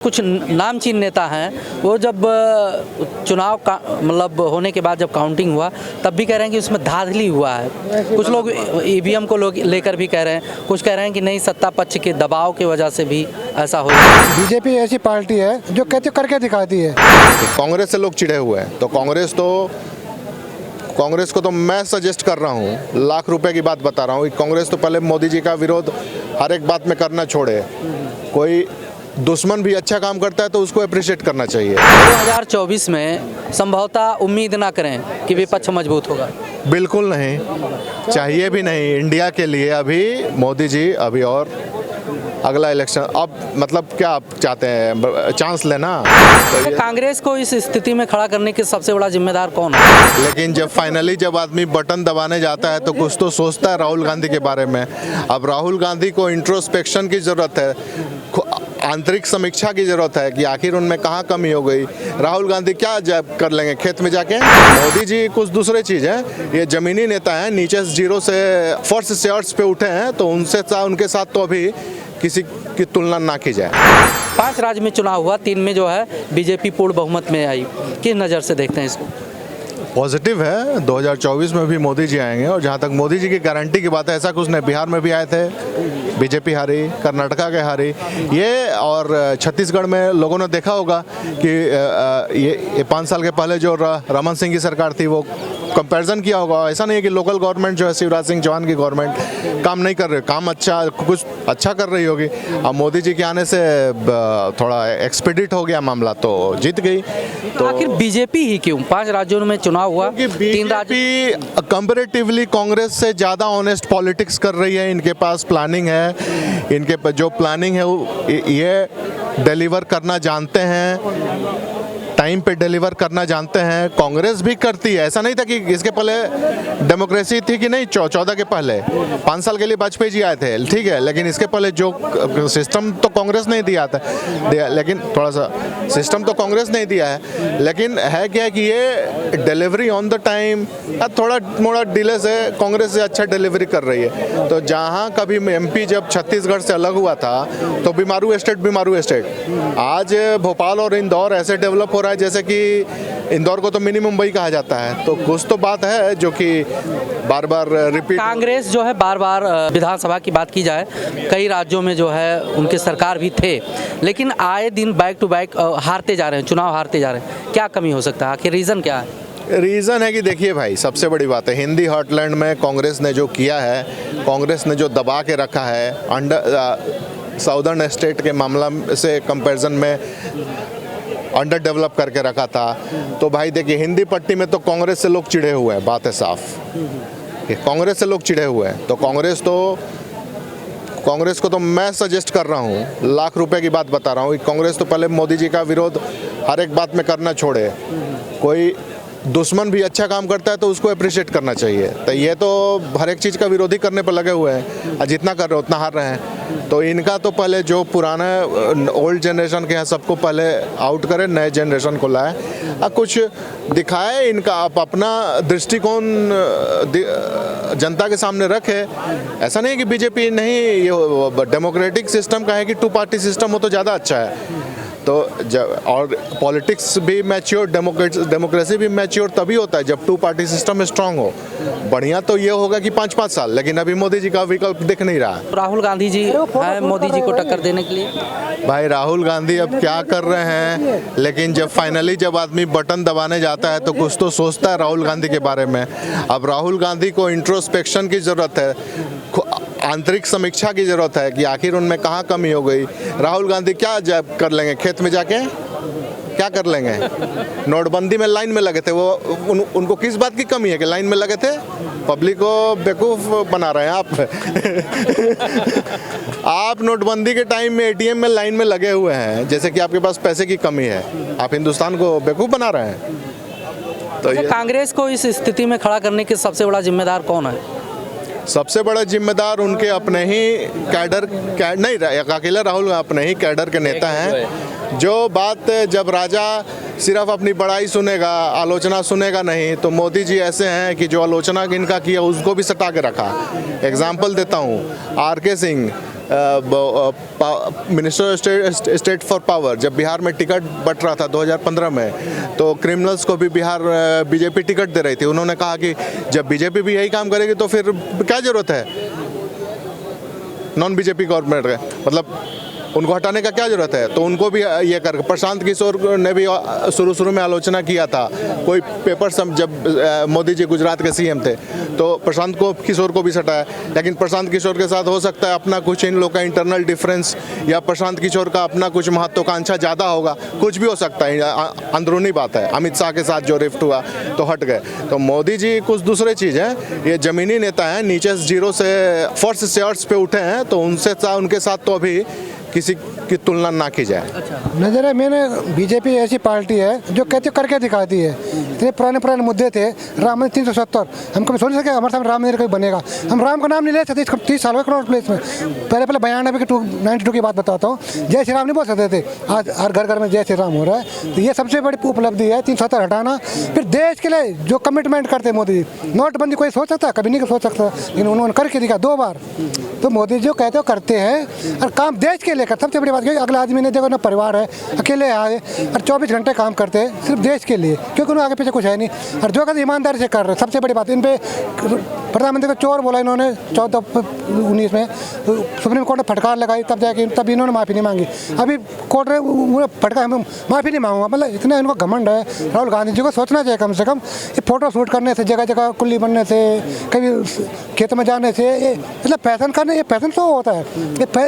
कुछ नामचीन नेता हैं वो जब चुनाव का मतलब होने के बाद जब काउंटिंग हुआ तब भी कह रहे हैं कि उसमें धांधली हुआ है। कुछ लोग ईवीएम को लेकर भी कह रहे हैं, कुछ कह रहे हैं कि नहीं सत्ता पक्ष के दबाव की वजह से भी ऐसा हो रहा है। बीजेपी ऐसी पार्टी है जो कहते करके दिखाती है। कांग्रेस से लोग चिढ़े हुए हैं तो कांग्रेस को तो मैं सजेस्ट कर रहा हूँ, लाख रुपए की बात बता रहा हूँ। कांग्रेस तो पहले मोदी जी का विरोध हर एक बात में करना छोड़े। कोई दुश्मन भी अच्छा काम करता है तो उसको अप्रिशिएट करना चाहिए। 2024 में संभवतः उम्मीद ना करें कि विपक्ष मजबूत होगा। बिल्कुल नहीं, चाहिए भी नहीं इंडिया के लिए। अभी मोदी जी अभी और अगला इलेक्शन, अब मतलब क्या आप चाहते हैं चांस लेना? तो कांग्रेस को इस स्थिति में खड़ा करने के सबसे बड़ा जिम्मेदार कौन है? लेकिन जब आदमी बटन दबाने जाता है तो कुछ तो सोचता है राहुल गांधी के बारे में। अब राहुल गांधी को इंट्रोस्पेक्शन की ज़रूरत है, आंतरिक समीक्षा की ज़रूरत है कि आखिर उनमें कहाँ कमी हो गई। राहुल गांधी क्या कर लेंगे खेत में जाके? मोदी जी कुछ दूसरे चीज़ है, ये ज़मीनी नेता हैं, नीचे से जीरो से फर्स्ट से अर्थ पे उठे हैं, तो उनके साथ तो अभी किसी की तुलना ना की जाए। 5 राज्य में चुनाव हुआ, 3 में जो है बीजेपी पूर्ण बहुमत में आई। किस नज़र से देखते हैं इसको? पॉजिटिव है, 2024 में भी मोदी जी आएंगे। और जहाँ तक मोदी जी की गारंटी की बात है, ऐसा कुछ नहीं, बिहार में भी आए थे, बीजेपी हारी, कर्नाटका के हारी, ये और छत्तीसगढ़ में लोगों ने देखा होगा कि ये 5 साल के पहले जो रमन सिंह की सरकार थी वो कंपैरिजन किया होगा। ऐसा नहीं है कि लोकल गवर्नमेंट जो है शिवराज सिंह चौहान की गवर्नमेंट काम नहीं कर रही, काम अच्छा कुछ अच्छा कर रही होगी। अब मोदी जी के आने से थोड़ा एक्सपीडिट हो गया मामला, तो जीत गई। तो आखिर बीजेपी ही क्यों? 5 राज्यों में चुनाव हुआ, 3 राज्य कंपैरेटिवली कांग्रेस से ज़्यादा ऑनेस्ट पॉलिटिक्स कर रही है। इनके पास प्लानिंग है, इनके पास जो प्लानिंग है ये डिलीवर करना जानते हैं, टाइम पे डिलीवर करना जानते हैं। कांग्रेस भी करती है, ऐसा नहीं था कि इसके पहले डेमोक्रेसी थी कि नहीं। 14 के पहले 5 साल के लिए वाजपेयी जी आए थे, ठीक है, लेकिन इसके पहले जो सिस्टम तो कांग्रेस नहीं दिया था, लेकिन थोड़ा सा सिस्टम तो कांग्रेस नहीं दिया है। लेकिन है क्या कि ये डिलीवरी ऑन द टाइम थोड़ा मोड़ा डिले से कांग्रेस से अच्छा डिलीवरी कर रही है। तो जहाँ कभी एमपी जब छत्तीसगढ़ से अलग हुआ था तो बीमारू स्टेट, आज भोपाल और इंदौर ऐसे डेवलप हो रहा है जैसे कि इंदौर को तो मिनी मुंबई कहा जाता है। तो कुछ तो बात है जो कि बार बार रिपीट। कांग्रेस जो है बार बार विधानसभा की बात की जाए, कई राज्यों में जो है उनके सरकार भी थे, लेकिन आए दिन बैक टू बैक हारते जा रहे हैं, चुनाव हारते जा रहे हैं। क्या कमी हो सकता है? आखिर रीज़न क्या है? रीज़न है कि देखिए भाई, सबसे बड़ी बात है हिंदी हार्टलैंड में कांग्रेस ने जो किया है, कांग्रेस ने जो दबा के रखा है अंडर साउदर्न स्टेट के मामला से कंपैरिजन में अंडर डेवलप करके रखा था। तो भाई देखिए, हिंदी पट्टी में तो कांग्रेस से लोग चिढ़े हुए हैं, बात है साफ, कांग्रेस से लोग चिढ़े हुए हैं। तो कांग्रेस को तो मैं सजेस्ट कर रहा हूँ, लाख रुपए की बात बता रहा हूँ। कांग्रेस तो पहले मोदी जी का विरोध हर एक बात में करना छोड़े। कोई दुश्मन भी अच्छा काम करता है तो उसको अप्रिशिएट करना चाहिए। तो ये तो हर एक चीज़ का विरोधी करने पर लगे हुए हैं, और जितना कर रहे उतना हार रहे हैं। तो इनका तो पहले जो पुराना ओल्ड जनरेशन के हैं सबको पहले आउट करे, नए जनरेशन को लाए, कुछ दिखाए, इनका अपना दृष्टिकोण जनता के सामने रखे। ऐसा नहीं है कि बीजेपी नहीं, ये डेमोक्रेटिक सिस्टम का है कि 2 पार्टी सिस्टम हो तो ज़्यादा अच्छा है। तो और पॉलिटिक्स भी मैच्योर, डेमोक्रेसी भी मैच्योर तभी होता है जब 2 पार्टी सिस्टम स्ट्रांग हो। बढ़िया तो ये होगा कि 5-5 साल, लेकिन अभी मोदी जी का विकल्प दिख नहीं रहा। राहुल गांधी जी है मोदी जी को टक्कर देने के लिए? भाई राहुल गांधी अब क्या कर रहे हैं, लेकिन जब आदमी बटन दबाने जाता है तो कुछ तो सोचता है राहुल गांधी के बारे में। अब राहुल गांधी को इंट्रोस्पेक्शन की ज़रूरत है, आंतरिक समीक्षा की ज़रूरत है कि आखिर उनमें कहाँ कमी हो गई। राहुल गांधी क्या कर लेंगे खेत में जाके? क्या कर लेंगे? नोटबंदी में लाइन में लगे थे वो, उनको किस बात की कमी है कि लाइन में लगे थे? पब्लिक को बेवकूफ़ बना रहे हैं आप। आप नोटबंदी के टाइम में एटीएम में लाइन में लगे हुए हैं जैसे कि आपके पास पैसे की कमी है। आप हिंदुस्तान को बेवकूफ़ बना रहे हैं। तो कांग्रेस को इस स्थिति में खड़ा करने के सबसे बड़ा जिम्मेदार कौन है? सबसे बड़ा जिम्मेदार उनके अपने ही कैडर नहीं, अकेला राहुल अपने ही कैडर के नेता हैं। जो बात जब राजा सिर्फ अपनी बड़ाई सुनेगा, आलोचना सुनेगा नहीं, तो मोदी जी ऐसे हैं कि जो आलोचना इनका किया उसको भी सटा के रखा। एग्जाम्पल देता हूँ, आर के Singh minister state for power, जब बिहार में टिकट बंट रहा था 2015 में, तो क्रिमिनल्स को भी बिहार बीजेपी टिकट दे रही थी। उन्होंने कहा कि जब बीजेपी भी यही काम करेगी तो फिर क्या ज़रूरत है नॉन बीजेपी गवर्नमेंट का, मतलब उनको हटाने का क्या जरूरत है। तो उनको भी ये कर, प्रशांत किशोर ने भी शुरू में आलोचना किया था, कोई पेपर जब मोदी जी गुजरात के सीएम थे तो प्रशांत किशोर को भी सटाया, लेकिन प्रशांत किशोर के साथ हो सकता है अपना कुछ इन लोग का इंटरनल डिफरेंस, या प्रशांत किशोर का अपना कुछ महत्वाकांक्षा ज़्यादा होगा, कुछ भी हो सकता है, अंदरूनी बात है। अमित शाह के साथ जो रिफ्ट हुआ तो हट गए। तो मोदी जी कुछ दूसरे चीज़ है, ये ज़मीनी नेता हैं, नीचे जीरो से फर्स्ट से अर्थ पे उठे हैं, तो उनके साथ तो अभी किसी की तुलना ना की जाए। नजर है मैंने बीजेपी ऐसी पार्टी है जो कहते करके दिखाती है। इतने पुराने मुद्दे थे, राम मंदिर 370, हम कभी सोच सके हमारे सामने राम मंदिर कभी बनेगा। हम राम का नाम नहीं ले सकते 30 साल हो करोड़ प्लेस में। पहले 92 के 92 की बात बताता हूँ, जय श्री राम नहीं बोल सकते थे, आज हर घर में जय श्री राम हो रहा है। तो ये सबसे बड़ी उपलब्धि है 370 हटाना। फिर देश के लिए जो कमिटमेंट करते मोदी जी, नोटबंदी कोई सोच सकता, कभी नहीं सोच सकता, लेकिन उन्होंने करके दिखा 2 बार। तो मोदी जी जो कहते हो करते हैं, और काम देश के लेकर सबसे बड़ी बात है। अगला आदमी ने देखो ना परिवार है, अकेले आए और 24 घंटे काम करते हैं सिर्फ देश के लिए, क्योंकि उन्हें आगे पीछे कुछ है नहीं, और जो कहते ईमानदारी से कर रहे हैं। सबसे बड़ी बात इन पे प्रधानमंत्री को चोर बोला इन्होंने 14-19 में, सुप्रीम कोर्ट ने फटकार लगाई, तब इन्होंने माफ़ी नहीं मांगी। अभी कोर्ट ने फटकार माफ़ी नहीं मांगूंगा, मतलब इतना इनको घमंड है। राहुल गांधी जी को सोचना चाहिए कम से कम, ये फोटो शूट करने से, जगह जगह कुल्ली बनने से, कभी खेत में जाने से, ये मतलब फैशन करने, ये फैशन शो होता है।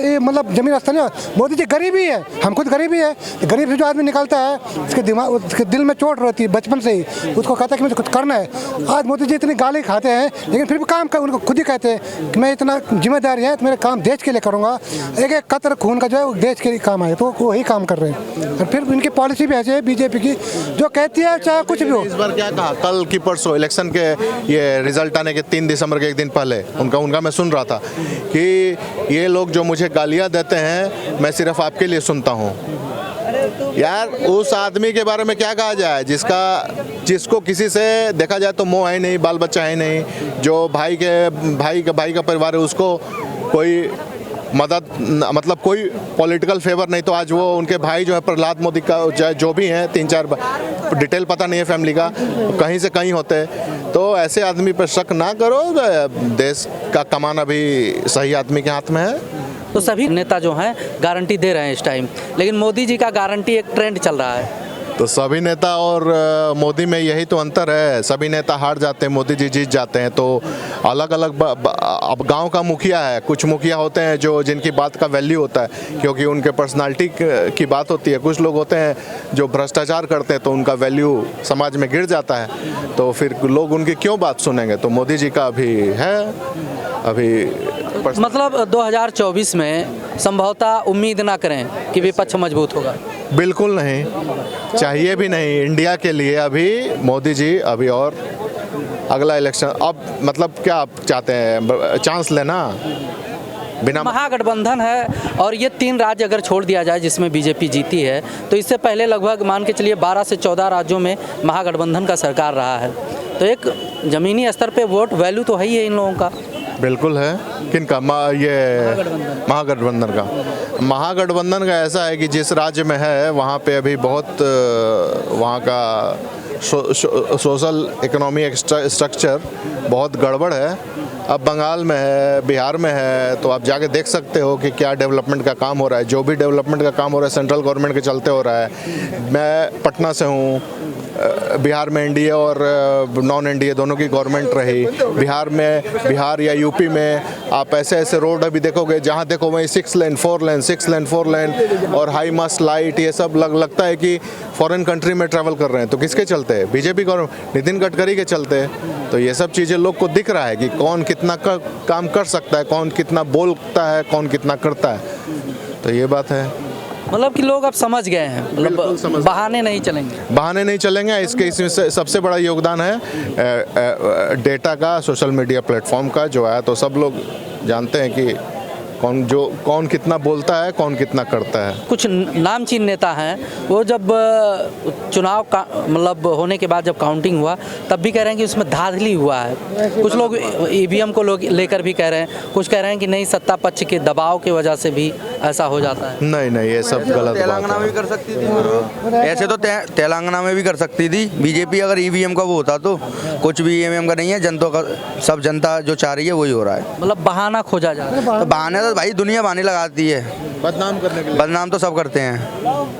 ये मतलब जमीन स्तर नहीं। मोदी जी गरीबी है, हम खुद गरीबी है। गरीब से जो आदमी निकलता है उसके दिमाग, उसके दिल में चोट रहती है बचपन से ही, उसको कहता है कि मुझे कुछ करना है। आज मोदी जी इतनी गाली खाते हैं, लेकिन फिर भी काम कर, उनको खुद ही कहते हैं कि मैं इतना जिम्मेदारी है तो मेरे काम देश के लिए करूँगा। एक एक कतरा खून का जो है वो देश के लिए काम आए, तो वही काम कर रहे हैं। और फिर इनकी पॉलिसी भी ऐसी है बीजेपी की, जो कहती है चाहे कुछ भी हो। इस बार क्या कहा, कल की परसों इलेक्शन के ये रिजल्ट आने के 3 दिसंबर के एक दिन पहले उनका मैं सुन रहा था कि ये लोग जो मुझे गालियाँ देते हैं मैं सिर्फ आपके लिए सुनता हूँ। यार उस आदमी के बारे में क्या कहा जाए जिसको किसी से देखा जाए तो मोह है नहीं, बाल बच्चा है नहीं, जो भाई का परिवार है उसको कोई मदद, मतलब कोई पॉलिटिकल फेवर नहीं। तो आज वो उनके भाई जो है प्रहलाद मोदी का जो भी हैं 3-4 डिटेल पता नहीं है फैमिली का, कहीं से कहीं होते। तो ऐसे आदमी पर शक ना करो, देश का कमाना भी सही आदमी के हाथ में है। तो सभी नेता जो हैं गारंटी दे रहे हैं इस टाइम, लेकिन मोदी जी का गारंटी एक ट्रेंड चल रहा है। तो सभी नेता और मोदी में यही तो अंतर है, सभी नेता हार जाते हैं, मोदी जी जीत जाते हैं। तो अलग अलग अब गांव का मुखिया है, कुछ मुखिया होते हैं जिनकी बात का वैल्यू होता है क्योंकि उनके पर्सनालिटी की बात होती है। कुछ लोग होते हैं जो भ्रष्टाचार करते हैं तो उनका वैल्यू समाज में गिर जाता है, तो फिर लोग उनकी क्यों बात सुनेंगे। तो मोदी जी का अभी है, मतलब 2024 में संभवतः उम्मीद ना करें कि विपक्ष मजबूत होगा। बिल्कुल नहीं, चाहिए भी नहीं इंडिया के लिए अभी मोदी जी अभी। और अगला इलेक्शन अब मतलब क्या आप चाहते हैं, चांस लेना बिना। महागठबंधन है और ये 3 राज्य अगर छोड़ दिया जाए जिसमें बीजेपी जीती है, तो इससे पहले लगभग मान के चलिए 12 से 14 राज्यों में महागठबंधन का सरकार रहा है। तो एक ज़मीनी स्तर पे वोट वैल्यू तो है ही है इन लोगों का। बिल्कुल है। किनका? ये महागठबंधन का। महागठबंधन का ऐसा है कि जिस राज्य में है वहाँ पे अभी बहुत वहाँ का सोशल इकोनॉमिक स्ट्रक्चर बहुत गड़बड़ है। अब बंगाल में है, बिहार में है, तो आप जाके देख सकते हो कि क्या डेवलपमेंट का काम हो रहा है। जो भी डेवलपमेंट का काम हो रहा है सेंट्रल गवर्नमेंट के चलते हो रहा है। मैं पटना से हूँ, बिहार में एनडीए और नॉन एनडीए दोनों की गवर्नमेंट रही। बिहार या यूपी में आप ऐसे रोड अभी देखोगे, जहाँ देखो वहीं 6 लेन 4 लेन 6 लेन 4 लेन और हाई मस्ट लाइट, ये सब लगता है कि फॉरेन कंट्री में ट्रैवल कर रहे हैं। तो किसके चलते हैं? बीजेपी गवर्नमेंट, नितिन गडकरी के चलते। तो ये सब चीज़ें लोग को दिख रहा है कि कौन कितना काम कर सकता है, कौन कितना बोलता है, कौन कितना करता है। तो ये बात है। मतलब कि लोग अब समझ गए हैं, मतलब बहाने नहीं चलेंगे। इसमें सबसे बड़ा योगदान है डेटा का, सोशल मीडिया प्लेटफॉर्म का जो है। तो सब लोग जानते हैं कि कौन कितना बोलता है, कौन कितना करता है। कुछ नामचीन नेता हैं, वो जब चुनाव का मतलब होने के बाद जब काउंटिंग हुआ तब भी कह रहे हैं कि उसमें धांधली हुआ है। कुछ लोग ईवीएम को लेकर भी कह रहे हैं, कुछ कह रहे हैं कि नहीं सत्ता पक्ष के दबाव की वजह से भी ऐसा हो जाता है। नहीं ये सब गलत तेलंगाना बात में भी कर सकती थी, ऐसे तो तेलंगाना में भी कर सकती थी बीजेपी, अगर ईवीएम का वो होता तो। कुछ भी ईवीएम का नहीं है, जनता का, सब जनता जो चाह रही है वही हो रहा है। मतलब बहाना खोजा जा रहा है। तो बहाने तो भाई दुनिया बहाने लगाती है, बदनाम करने के लिए। बदनाम तो सब करते हैं।